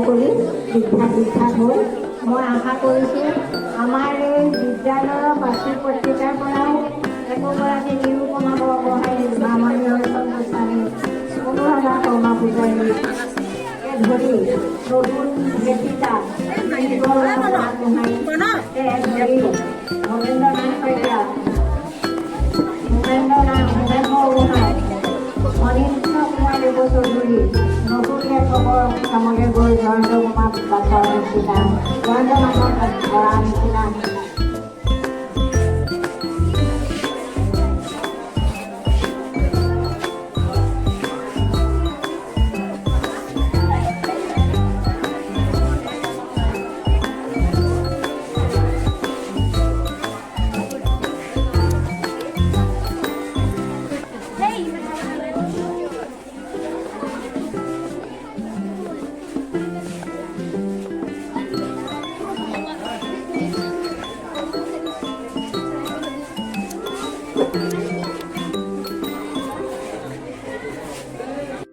কৰি বিখ্যাত হ'ল। মই আশা কৰিছোঁ আমাৰ এই বিদ্যালয়ৰ বাৰ্ষিক পত্ৰিকাৰ পৰাও একোগৰাকী নিৰূপমা বৰগোহাঁই, মামণি ৰঞ্জন গোস্বামী, অনুৰাধা শৰ্মা পূজাৰীকে ধৰি নতুন লেখিকা ধৰি মহেন্দ্ৰনাথ শইকীয়া, ভূপেন্দ্ৰ গোহাঁই, অনিন্দ্য কুমাৰ দেৱ চৌধুৰী, নতুন লেখকৰ কামলৈ গৈ জয়ন্ত কুমাৰ দাসৰ নিচিনা, জয়ন্ত নাথৰ ধৰা নিচিনা